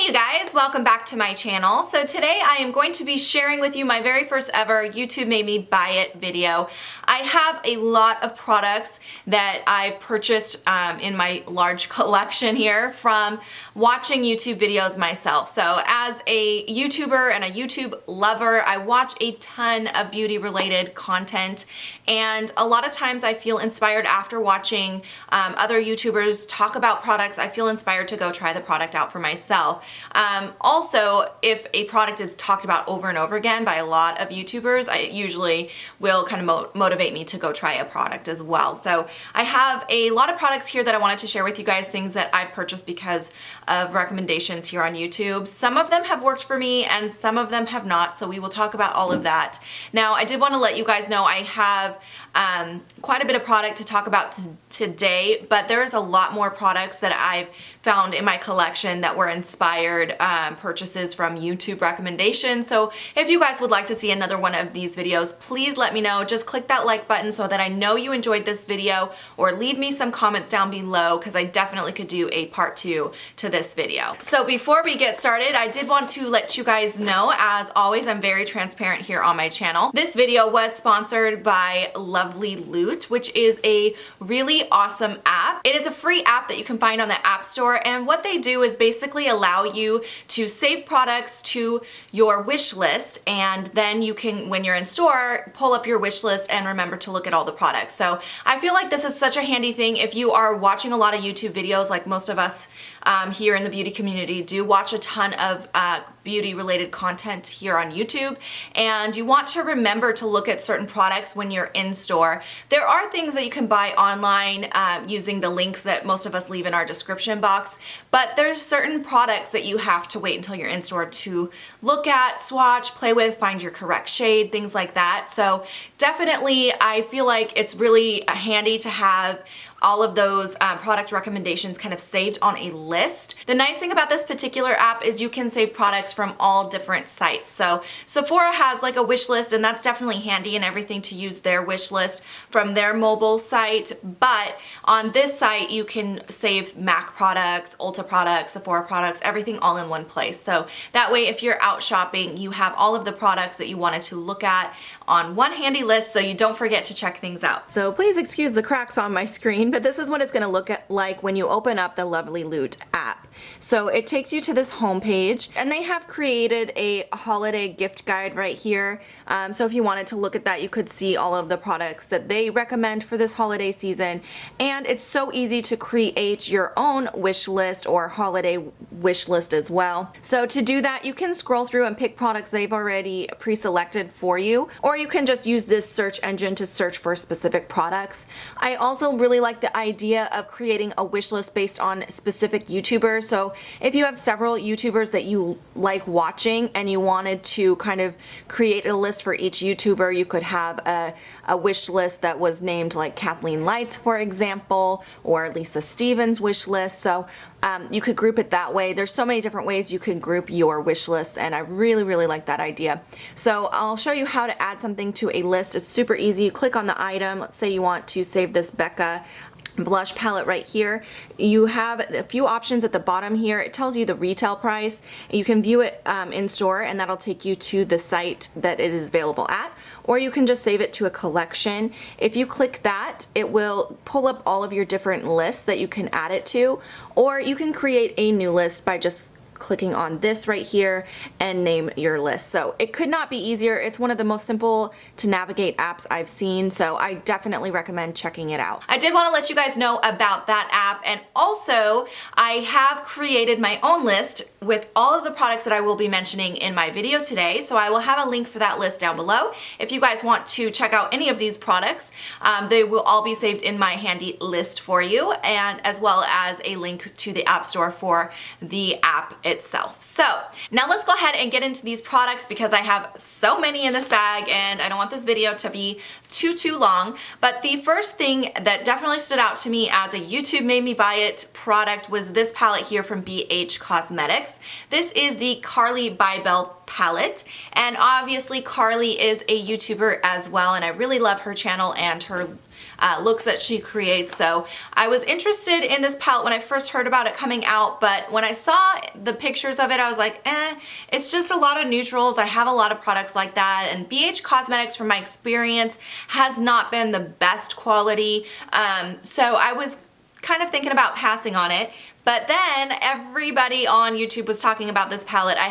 Hey you guys, welcome back to my channel. So today I am going to be sharing with you my very first ever YouTube Made Me Buy It video. I have a lot of products that I've purchased in my large collection here from watching YouTube videos myself. So as a YouTuber and a YouTube lover, I watch a ton of beauty related content, and a lot of times I feel inspired after watching other YouTubers talk about products. I feel inspired to go try the product out for myself. Also, if a product is talked about over and over again by a lot of YouTubers, it usually will kind of motivate me to go try a product as well. So I have a lot of products here that I wanted to share with you guys, things that I've purchased because of recommendations here on YouTube. Some of them have worked for me and some of them have not, so we will talk about all of that. Now, I did want to let you guys know I have quite a bit of product to talk about today, but there's a lot more products that I've found in my collection that were inspired purchases from YouTube recommendations. So if you guys would like to see another one of these videos, please let me know. Just click that like button so that I know you enjoyed this video, or leave me some comments down below because I definitely could do a part 2 to this video. So before we get started, I did want to let you guys know, as always, I'm very transparent here on my channel. This video was sponsored by LovelyLoot, which is a really awesome app. It is a free app that you can find on the App Store, and what they do is basically allow you to save products to your wish list, and then you can, when you're in store, pull up your wish list and remember to look at all the products. So I feel like this is such a handy thing if you are watching a lot of YouTube videos, like most of us here in the beauty community do watch a ton of beauty related content here on YouTube, and you want to remember to look at certain products when you're in store. There are things that you can buy online using the links that most of us leave in our description box, but there's certain products that you have to wait until you're in store to look at, swatch, play with, find your correct shade, things like that. So definitely I feel like it's really handy to have all of those product recommendations kind of saved on a list. The nice thing about this particular app is you can save products from all different sites. So Sephora has like a wish list, and that's definitely handy and everything to use their wish list from their mobile site. But on this site, you can save MAC products, Ulta products, Sephora products, everything all in one place. So that way, if you're out shopping, you have all of the products that you wanted to look at on one handy list, so you don't forget to check things out. So please excuse the cracks on my screen, but this is what it's going to look like when you open up the LovelyLoot app. So it takes you to this home page, and they have created a holiday gift guide right here. So if you wanted to look at that, you could see all of the products that they recommend for this holiday season. And it's so easy to create your own wish list or holiday wish list as well. So to do that, you can scroll through and pick products they've already pre-selected for you, or you can just use this search engine to search for specific products. I also really like the idea of creating a wish list based on specific YouTubers. So if you have several YouTubers that you like watching and you wanted to kind of create a list for each YouTuber, you could have a wish list that was named like Kathleen Lights, for example, or Lisa Stevens wish list. So you could group it that way. There's so many different ways you can group your wish list, and I really like that idea. So I'll show you how to add something to a list. It's super easy. You click on the item. Let's say you want to save this Becca blush palette right here. You have a few options at the bottom here. It tells you the retail price. You can view it in store, and that'll take you to the site that it is available at, or you can just save it to a collection. If you click that, it will pull up all of your different lists that you can add it to, or you can create a new list by just clicking on this right here and name your list. So it could not be easier. It's one of the most simple to navigate apps I've seen, so I definitely recommend checking it out. I did want to let you guys know about that app, and also I have created my own list with all of the products that I will be mentioning in my video today, so I will have a link for that list down below. If you guys want to check out any of these products, they will all be saved in my handy list for you, and as well as a link to the App Store for the app itself. So now let's go ahead and get into these products because I have so many in this bag and I don't want this video to be too long. But the first thing that definitely stood out to me as a YouTube Made Me Buy It product was this palette here from BH Cosmetics. Cosmetics. This is the Carly Bybel palette, and obviously Carly is a YouTuber as well, and I really love her channel and her looks that she creates. So I was interested in this palette when I first heard about it coming out, but when I saw the pictures of it, I was like, it's just a lot of neutrals. I have a lot of products like that, and BH Cosmetics, from my experience, has not been the best quality. So I was kind of thinking about passing on it. But then everybody on YouTube was talking about this palette. I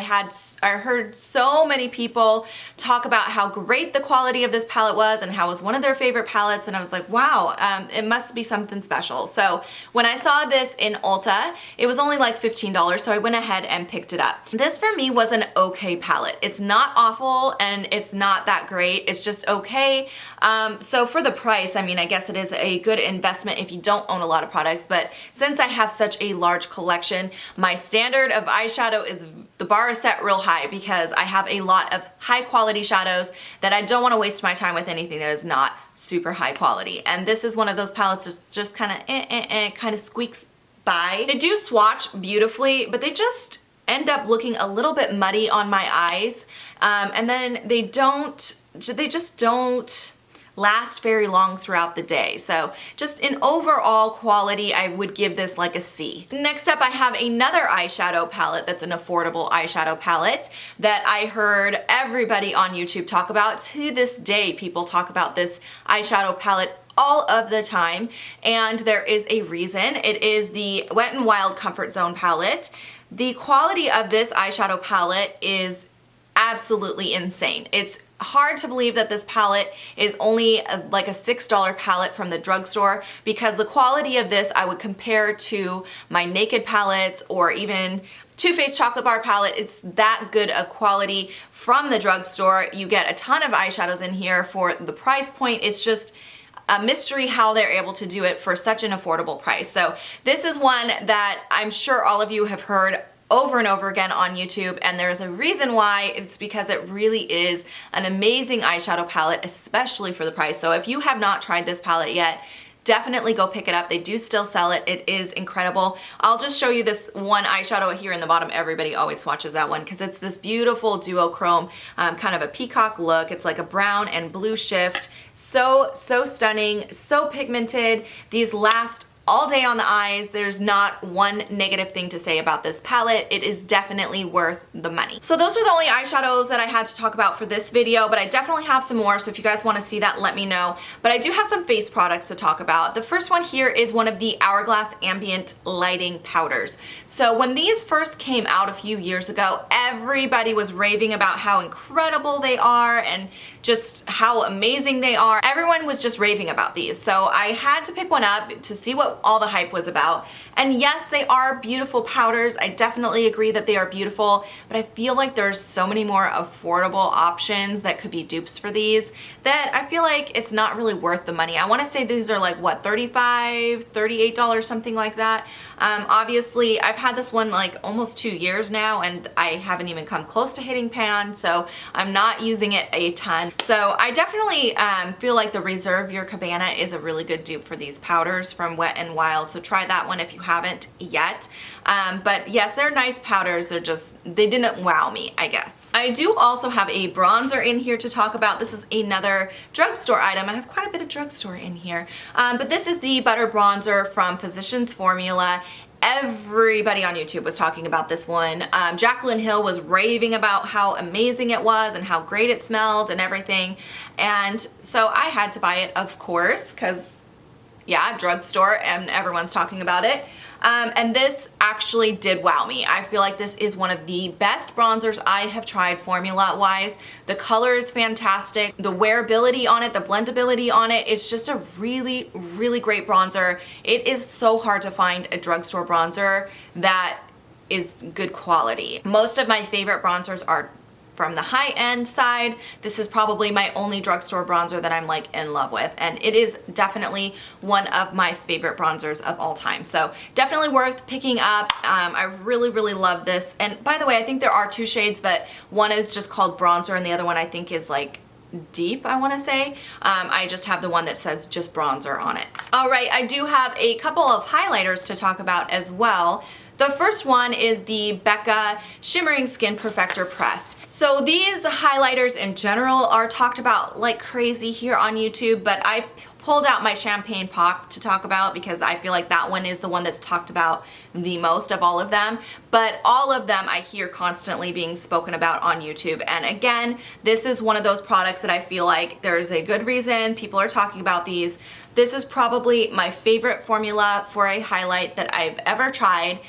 heard so many people talk about how great the quality of this palette was and how it was one of their favorite palettes, and I was like, wow, it must be something special. So when I saw this in Ulta, it was only like $15, so I went ahead and picked it up. This for me was an okay palette. It's not awful and it's not that great. It's just okay. So for the price, I mean, I guess it is a good investment if you don't own a lot of products, but since I have such a large collection, my standard of eyeshadow is, the bar is set real high because I have a lot of high quality shadows that I don't want to waste my time with anything that is not super high quality. And this is one of those palettes that just kind of squeaks by. They do swatch beautifully, but they just end up looking a little bit muddy on my eyes. And then they just don't last very long throughout the day. So just in overall quality, I would give this like a C. Next up, I have another eyeshadow palette that's an affordable eyeshadow palette that I heard everybody on YouTube talk about. To this day, people talk about this eyeshadow palette all of the time, and there is a reason. It is the Wet n Wild Comfort Zone palette. The quality of this eyeshadow palette is absolutely insane. It's hard to believe that this palette is only like a $6 palette from the drugstore, because the quality of this I would compare to my Naked palettes or even Too Faced Chocolate Bar palette. It's that good of quality from the drugstore. You get a ton of eyeshadows in here for the price point. It's just a mystery how they're able to do it for such an affordable price. So this is one that I'm sure all of you have heard over and over again on YouTube, and there's a reason why. It's because it really is an amazing eyeshadow palette, especially for the price. So if you have not tried this palette yet, definitely go pick it up. They do still sell it. It is incredible. I'll just show you this one eyeshadow here in the bottom. Everybody always swatches that one because it's this beautiful duochrome, kind of a peacock look. It's like a brown and blue shift. So stunning, so pigmented. These last all day on the eyes. There's not one negative thing to say about this palette. It is definitely worth the money. So those are the only eyeshadows that I had to talk about for this video, but I definitely have some more, so if you guys want to see that, let me know. But I do have some face products to talk about. The first one here is one of the Hourglass Ambient Lighting Powders. So when these first came out a few years ago, everybody was raving about how incredible they are and just how amazing they are. Everyone was just raving about these. So I had to pick one up to see what all the hype was about. And yes, they are beautiful powders. I definitely agree that they are beautiful, but I feel like there's so many more affordable options that could be dupes for these that I feel like it's not really worth the money. I want to say these are like, what, $35, $38, something like that. Obviously, I've had this one like almost 2 years now, and I haven't even come close to hitting pan, so I'm not using it a ton. So I definitely feel like the Reserve Your Cabana is a really good dupe for these powders from Wet n Wild, so try that one if you haven't yet. But yes, they're nice powders. They didn't wow me, I guess. I do also have a bronzer in here to talk about. This is another drugstore item. I have quite a bit of drugstore in here. But this is the Butter Bronzer from Physicians Formula. Everybody on YouTube was talking about this one. Jaclyn Hill was raving about how amazing it was and how great it smelled and everything. And so I had to buy it, of course, because yeah, drugstore and everyone's talking about it. And this actually did wow me. I feel like this is one of the best bronzers I have tried formula-wise. The color is fantastic. The wearability on it, the blendability on it, it's just a really, really great bronzer. It is so hard to find a drugstore bronzer that is good quality. Most of my favorite bronzers are from the high-end side. This is probably my only drugstore bronzer that I'm like in love with, and it is definitely one of my favorite bronzers of all time. So definitely worth picking up. I really, really love this. And by the way, I think there are two shades, but one is just called bronzer and the other one I think is like deep, I want to say. I just have the one that says just bronzer on it. All right, I do have a couple of highlighters to talk about as well. The first one is the Becca Shimmering Skin Perfector Pressed. So these highlighters in general are talked about like crazy here on YouTube, but I pulled out my Champagne Pop to talk about because I feel like that one is the one that's talked about the most of all of them. But all of them I hear constantly being spoken about on YouTube. And again, this is one of those products that I feel like there's a good reason people are talking about these. This is probably my favorite formula for a highlight that I've ever tried.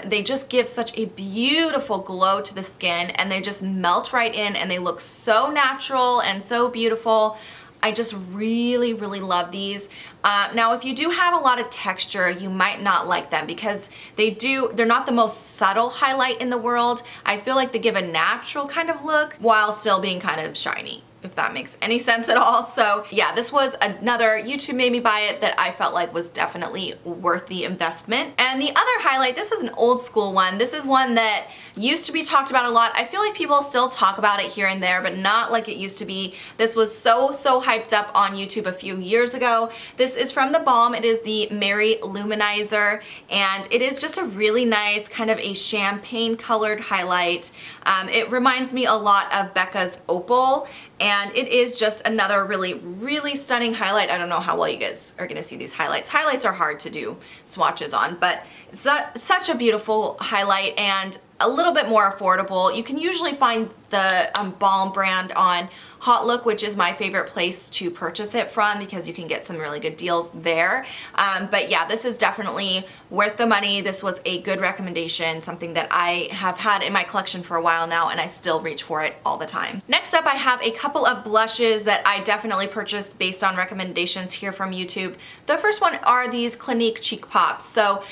They just give such a beautiful glow to the skin, and they just melt right in, and they look so natural and so beautiful. I just really, really love these. Now, if you do have a lot of texture, you might not like them because they're not the most subtle highlight in the world. I feel like they give a natural kind of look while still being kind of shiny, if that makes any sense at all. So yeah, this was another YouTube made me buy it that I felt like was definitely worth the investment. And the other highlight, this is an old school one. This is one that used to be talked about a lot. I feel like people still talk about it here and there, but not like it used to be. This was so hyped up on YouTube a few years ago. This is from The Balm. It is the Mary Luminizer, and it is just a really nice kind of a champagne colored highlight. It reminds me a lot of Becca's Opal, and it is just another really stunning highlight. I don't know how well you guys are gonna see these highlights. Highlights are hard to do swatches on, but it's such a beautiful highlight and a little bit more affordable. You can usually find the Balm brand on Hautelook, which is my favorite place to purchase it from because you can get some really good deals there. But yeah, this is definitely worth the money. This was a good recommendation, something that I have had in my collection for a while now, and I still reach for it all the time. Next up, I have a couple of blushes that I definitely purchased based on recommendations here from YouTube. The first one are these Clinique Cheek Pops. So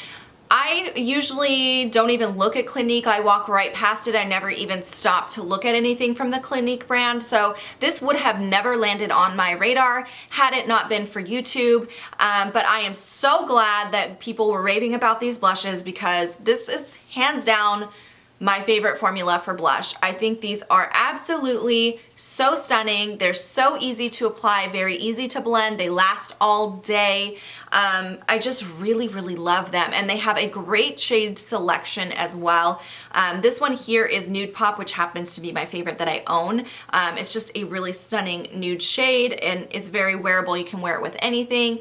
I usually don't even look at Clinique. I walk right past it. I never even stop to look at anything from the Clinique brand. So this would have never landed on my radar had it not been for YouTube. But I am so glad that people were raving about these blushes because this is hands down my favorite formula for blush. I think these are absolutely so stunning. They're so easy to apply, very easy to blend. They last all day. I just really love them, and they have a great shade selection as well. This one here is Nude Pop, which happens to be my favorite that I own. It's just a really stunning nude shade, and it's very wearable. You can wear it with anything.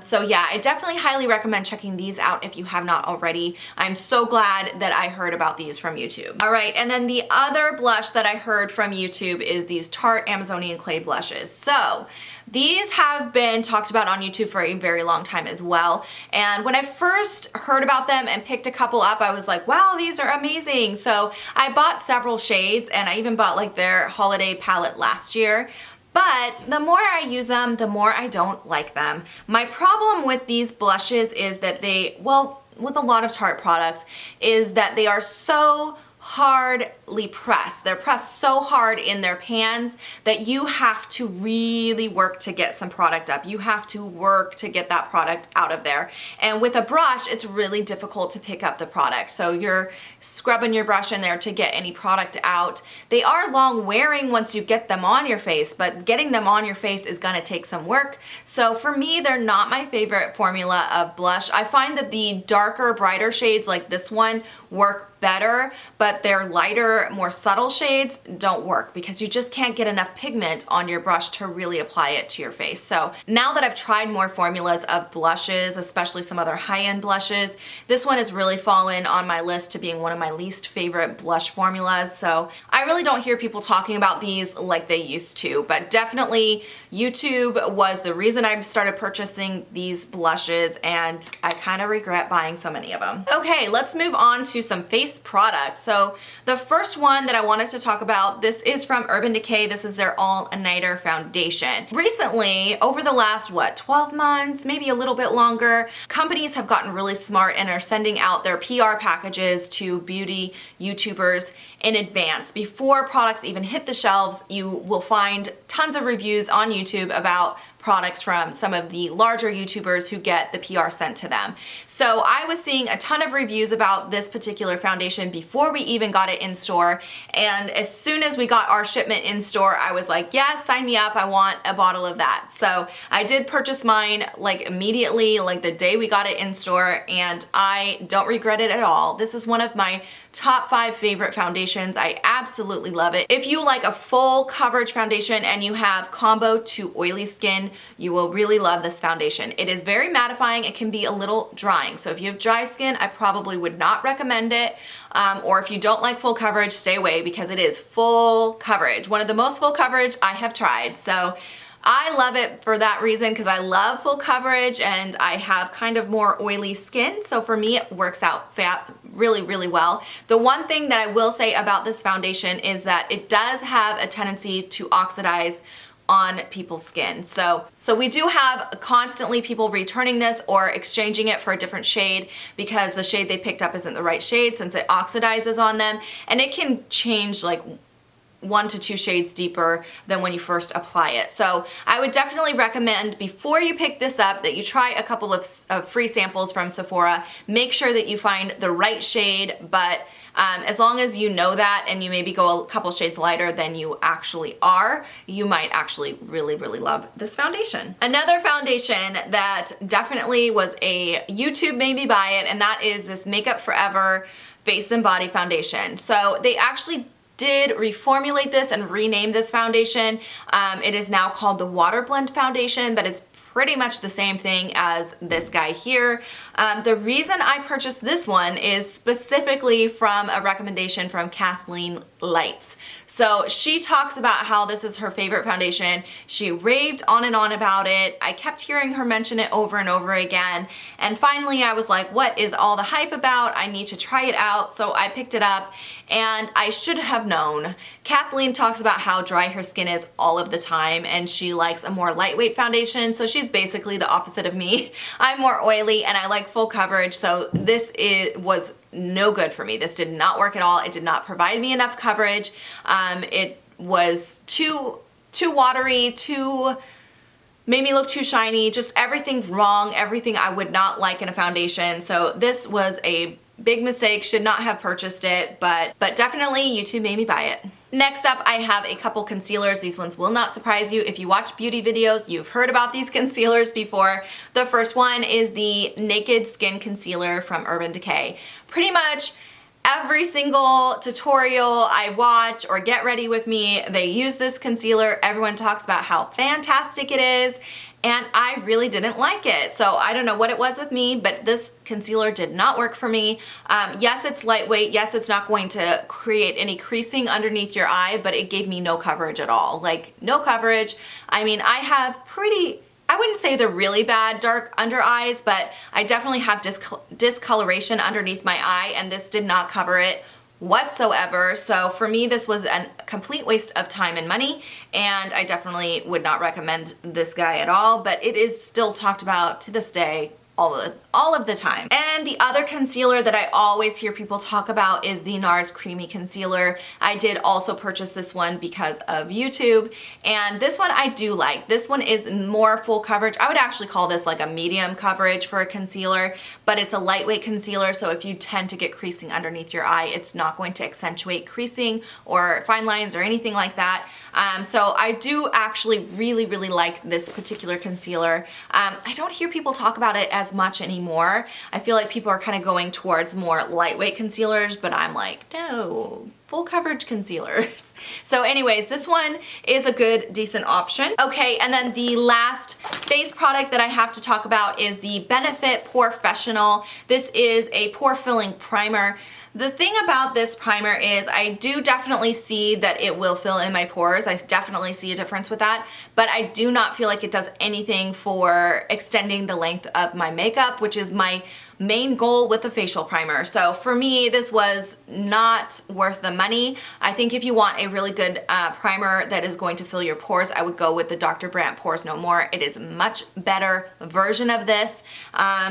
So yeah, I definitely highly recommend checking these out if you have not already. I'm so glad that I heard about these from YouTube. All right, and then the other blush that I heard from YouTube is these Tarte Amazonian Clay blushes. So these have been talked about on YouTube for a very long time as well. And when I first heard about them and picked a couple up, I was like, wow, these are amazing. So I bought several shades, and I even bought like their holiday palette last year. But the more I use them, the more I don't like them. My problem with these blushes is that with a lot of Tarte products, is that they are so hardly pressed. They're pressed so hard in their pans that you have to really work to get some product up. You have to work to get that product out of there. And with a brush, it's really difficult to pick up the product. So you're scrubbing your brush in there to get any product out. They are long wearing once you get them on your face, but getting them on your face is gonna take some work. So for me, they're not my favorite formula of blush. I find that the darker, brighter shades like this one work better, but their lighter, more subtle shades don't work because you just can't get enough pigment on your brush to really apply it to your face. So now that I've tried more formulas of blushes, especially some other high-end blushes, this one has really fallen on my list to being one of my least favorite blush formulas. So I really don't hear people talking about these like they used to, but definitely YouTube was the reason I started purchasing these blushes, and I kind of regret buying so many of them. Okay, let's move on to some face products. So the first one that I wanted to talk about, this is from Urban Decay. This is their All-Nighter Foundation. Recently, over the last, 12 months, maybe a little bit longer, companies have gotten really smart and are sending out their PR packages to beauty YouTubers in advance. Before products even hit the shelves, you will find tons of reviews on YouTube about products from some of the larger YouTubers who get the PR sent to them. So I was seeing a ton of reviews about this particular foundation before we even got it in store, and as soon as we got our shipment in store, I was like, yes, sign me up, I want a bottle of that. So I did purchase mine like immediately, like the day we got it in store, and I don't regret it at all. This is one of my top 5 favorite foundations. I absolutely love it. If you like a full coverage foundation and you have combo to oily skin, you will really love this foundation. It is very mattifying. It can be a little drying. So if you have dry skin, I probably would not recommend it. Or if you don't like full coverage, stay away because it is full coverage. One of the most full coverage I have tried. So I love it for that reason because I love full coverage and I have kind of more oily skin. So for me, it works out really, really well. The one thing that I will say about this foundation is that it does have a tendency to oxidize on people's skin. So we do have constantly people returning this or exchanging it for a different shade because the shade they picked up isn't the right shade since it oxidizes on them, and it can change like 1 to 2 shades deeper than when you first apply it. So I would definitely recommend before you pick this up that you try a couple of free samples from Sephora. Make sure that you find the right shade, but as long as you know that and you maybe go a couple shades lighter than you actually are, you might actually really, really love this foundation. Another foundation that definitely was a YouTube made me buy it, and that is this Makeup Forever Face and Body Foundation. So they actually did reformulate this and rename this foundation. It is now called the Water Blend Foundation, but it's pretty much the same thing as this guy here. The reason I purchased this one is specifically from a recommendation from Kathleen Lights. So she talks about how this is her favorite foundation. She raved on and on about it. I kept hearing her mention it over and over again. And finally I was like, what is all the hype about? I need to try it out. So I picked it up and I should have known. Kathleen talks about how dry her skin is all of the time and she likes a more lightweight foundation. So she's basically the opposite of me. I'm more oily and I like full coverage. So this was no good for me. This did not work at all. It did not provide me enough coverage. It was too watery, made me look too shiny, just everything wrong, everything I would not like in a foundation. So this was a big mistake, should not have purchased it, but definitely YouTube made me buy it. Next up, I have a couple concealers. These ones will not surprise you. If you watch beauty videos, you've heard about these concealers before. The first one is the Naked Skin Concealer from Urban Decay. Pretty much every single tutorial I watch or get ready with me, they use this concealer. Everyone talks about how fantastic it is, and I really didn't like it. So I don't know what it was with me, but this concealer did not work for me. Yes, it's lightweight. Yes, it's not going to create any creasing underneath your eye, but it gave me no coverage at all. Like, no coverage. I mean, I have I wouldn't say they're really bad dark under eyes, but I definitely have discoloration underneath my eye, and this did not cover it whatsoever. So for me, this was a complete waste of time and money, and I definitely would not recommend this guy at all, but it is still talked about to this day all of the time. And the other concealer that I always hear people talk about is the NARS Creamy Concealer. I did also purchase this one because of YouTube, and this one I do like. This one is more full coverage. I would actually call this like a medium coverage for a concealer, but it's a lightweight concealer, so if you tend to get creasing underneath your eye, it's not going to accentuate creasing or fine lines or anything like that. So I do actually really, really like this particular concealer. I don't hear people talk about it as much anymore. I feel like people are kind of going towards more lightweight concealers, but I'm like, no, full coverage concealers. So anyways, this one is a good, decent option. Okay, and then the last face product that I have to talk about is the Benefit Porefessional. This is a pore filling primer. The thing about this primer is I do definitely see that it will fill in my pores. I definitely see a difference with that, but I do not feel like it does anything for extending the length of my makeup, which is my main goal with the facial primer. So for me, this was not worth the money. I think if you want a really good primer that is going to fill your pores, I would go with the Dr. Brandt Pores No More. It is a much better version of this.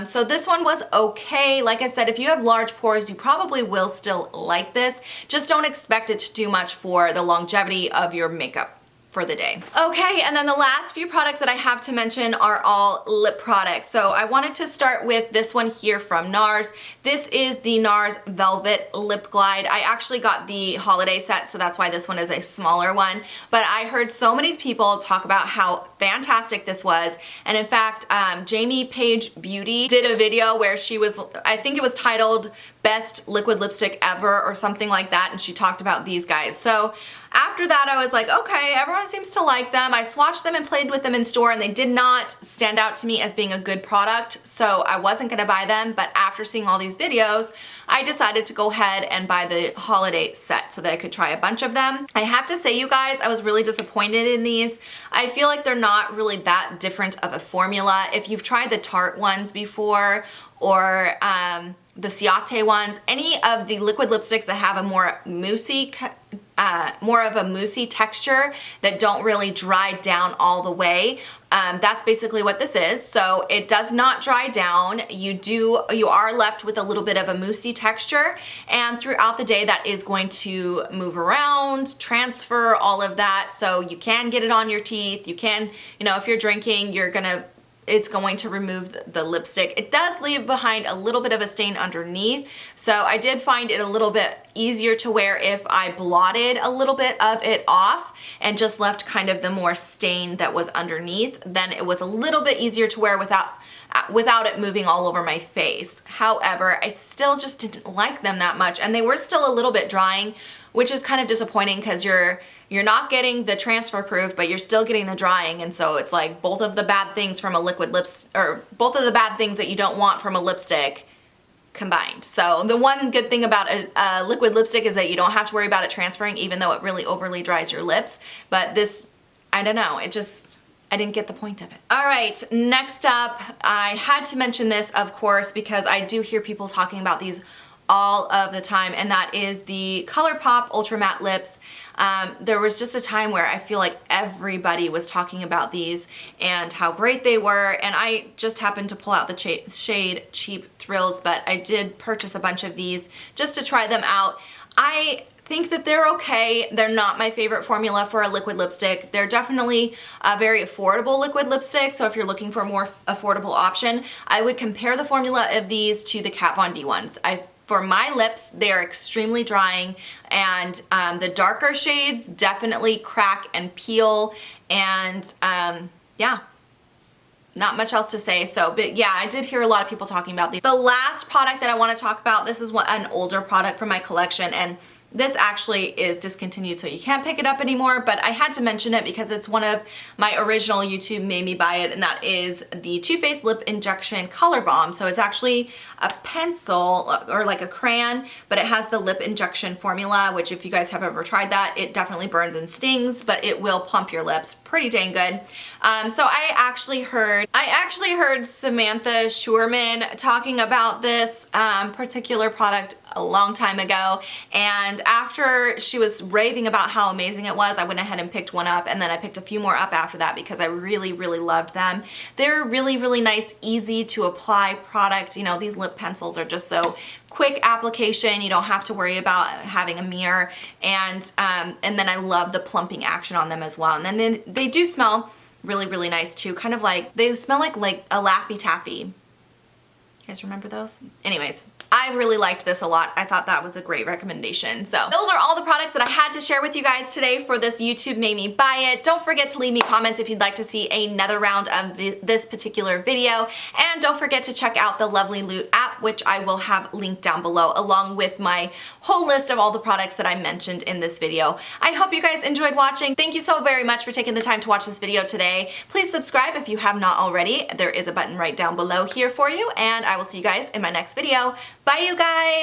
So this one was okay. Like I said, if you have large pores, you probably will still like this. Just don't expect it to do much for the longevity of your makeup for the day. Okay, and then the last few products that I have to mention are all lip products. So I wanted to start with this one here from NARS. This is the NARS Velvet Lip Glide. I actually got the holiday set, so that's why this one is a smaller one. But I heard so many people talk about how fantastic this was. And in fact, Jamie Page Beauty did a video where she was, I think it was titled Best Liquid Lipstick Ever or something like that, and she talked about these guys. So after that, I was like, okay, everyone seems to like them. I swatched them and played with them in store, and they did not stand out to me as being a good product, so I wasn't gonna buy them. But after seeing all these videos, I decided to go ahead and buy the holiday set so that I could try a bunch of them. I have to say, you guys, I was really disappointed in these. I feel like they're not really that different of a formula. If you've tried the Tarte ones before, or the Ciate ones, any of the liquid lipsticks that have a more moussey texture that don't really dry down all the way. That's basically what this is. So it does not dry down. You are left with a little bit of a moussey texture, and throughout the day that is going to move around, transfer, all of that. So you can get it on your teeth. You can, if you're drinking, it's going to remove the lipstick. It does leave behind a little bit of a stain underneath, so I did find it a little bit easier to wear if I blotted a little bit of it off and just left kind of the more stain that was underneath. Then it was a little bit easier to wear without it moving all over my face. However, I still just didn't like them that much, and they were still a little bit drying, which is kind of disappointing because you're not getting the transfer proof, but you're still getting the drying. And so it's like both of the bad things from a liquid lipstick, or both of the bad things that you don't want from a lipstick combined. So the one good thing about a liquid lipstick is that you don't have to worry about it transferring, even though it really overly dries your lips. But this, I don't know, I didn't get the point of it. All right, next up, I had to mention this, of course, because I do hear people talking about these all of the time, and that is the ColourPop Ultra Matte Lips. There was just a time where I feel like everybody was talking about these and how great they were, and I just happened to pull out the shade Cheap Thrills, but I did purchase a bunch of these just to try them out. I think that they're okay. They're not my favorite formula for a liquid lipstick. They're definitely a very affordable liquid lipstick, so if you're looking for a more affordable option, I would compare the formula of these to the Kat Von D ones. For my lips, they are extremely drying, and the darker shades definitely crack and peel, and yeah, not much else to say. So, but yeah, I did hear a lot of people talking about these. The last product that I want to talk about, this is an older product from my collection, and this actually is discontinued, so you can't pick it up anymore, but I had to mention it because it's one of my original YouTube made me buy it, and that is the Too Faced Lip Injection Color Balm. So it's actually a pencil, or like a crayon, but it has the lip injection formula, which if you guys have ever tried that, it definitely burns and stings, but it will plump your lips pretty dang good. So I actually heard Samantha Schurman talking about this particular product a long time ago, and after she was raving about how amazing it was, I went ahead and picked one up, and then I picked a few more up after that because I really, really loved them. They're really, really nice, easy to apply product. These lip pencils are just so quick application. You don't have to worry about having a mirror, and then I love the plumping action on them as well. And then they do smell really, really nice too. Kind of like, they smell like a Laffy Taffy. You guys remember those? Anyways, I really liked this a lot. I thought that was a great recommendation. So those are all the products that I had to share with you guys today for this YouTube Made Me Buy It. Don't forget to leave me comments if you'd like to see another round of this particular video. And don't forget to check out the LovelyLoot app, which I will have linked down below, along with my whole list of all the products that I mentioned in this video. I hope you guys enjoyed watching. Thank you so very much for taking the time to watch this video today. Please subscribe if you have not already. There is a button right down below here for you, and I will see you guys in my next video. Bye, you guys!